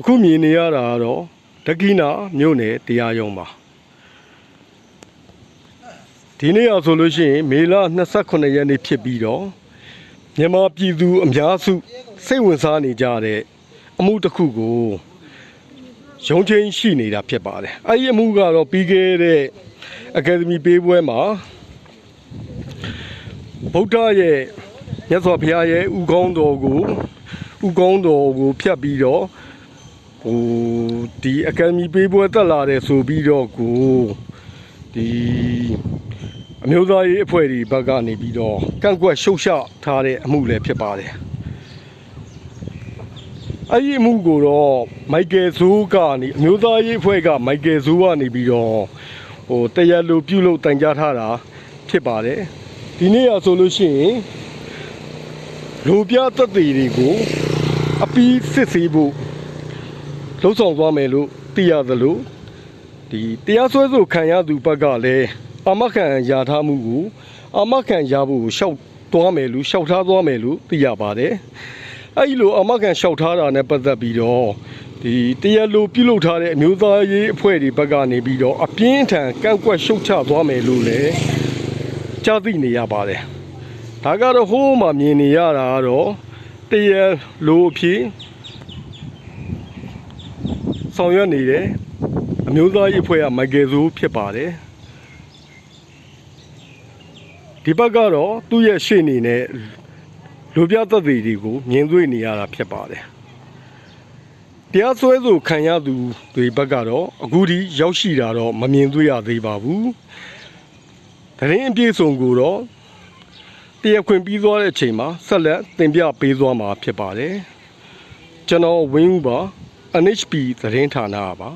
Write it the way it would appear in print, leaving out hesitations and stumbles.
အခုမြင်နေရတာကတော့ဒက္ခိဏမြို့နယ်တရားရုံးပါဒီနေ့အောင်ဆိုလို့ရှိရင်မေလ29ရက်နေ့ဖြစ်ပြီးတော့မြန်မာပြည်သူအများစုစိတ်ဝင်စားနေကြတဲ့အမှုတစ်ခုကိုရုံးချင်းရှိနေတာဖြစ်ပါတယ်အဲ့ဒီအမှုကတော့ပြီးခဲ့တဲ့အကယ်ဒမီပေးပွဲမှာဗုဒ္ဓရဲ့မြတ်စွာဘုရားရဲ့ဥကောင်းတော်ကိုဖြတ်ပြီးတော့ဒီအကယ်ဒမီပေးပွဲတက်လာတယ်ဆိုပြီးတော့ဒီအမျိုးသားရေးအဖွဲ့တွေဘက်ကနေပြီးတော့ကန့်ကွက်ရှုတ်ချထားတဲ့အမှုလည်းဖြစ်ပါတယ်အဲ့ဒီအမှုကိုတော့မိုက်ကယ်ဇိုးကနေအမျိုးသားရေးအဖွဲ့ကမိုက်ကယ်ဇိုးကနေပြီးတော့တရားလိုပြုလုပ်တိုင်ကြားထားတာဖြစ်ပါတယ်ဒီနေ့ရဆိုလို့ရှိရင်လူပြသက်သေတွေကိုအပီးစစ်ဆေးဖို့လှုံ့ဆော်သွားမယ်လို့သိရသလိုဒီတရားစွဲဆိုခံရသူဘက်ကလည်းအာမခံရထားမှုကိုအာမခံရဖို့ရှောက်သွားမယ်လို့ရှောက်ထားသွားမယ်လို့သိရပါတယ်အဲဒီလိုအာမခံရှောက်ထားတာနဲ့ပတ်သက်ပြီးတော့ဒီတရားလိုပြုလုပ်ထားတဲ့အမျိုးသားရေးအဖွဲ့တွေဘက်ကနေပြီးတော့အပြင်းထန်ကန့်ကွက်ရှုတ်ချသွားမယ်လို့လည်းကြားသိနေရပါတယ်ဒါကတော့ဟိုးမှမြင်နေရတာကတော့တရားလိုအဖြစ်ဆောင်ရွက်နေတယ်အမျိုးသားရေးအဖွဲ့ကမိုက်ကယ်ဇိုးဖြစ်ပါတယ်ဒီဘက်ကတော့သူ့ရဲ့ရှေ့နေနဲ့လူပြသက်သေတွေကိုမြင်တွေ့နေရတာဖြစ်ပါတယ်တရားစွဲဆိုခံရသူတွေဘက်ကတော့အခုထိရောက်ရှိတာတော့မမြင်တွေ့ရသေးပါဘူးတရင်အပြည့်စုံကိုတော့တရားခွင်ပြီးသွားတဲ့အချိန်မှာဆက်လက်တင်ပြပေးသွားမှာဖြစ်ပါတယ်ကျွန်တော်ဝင်းဦးပါNHP သတင်းဌာနပါ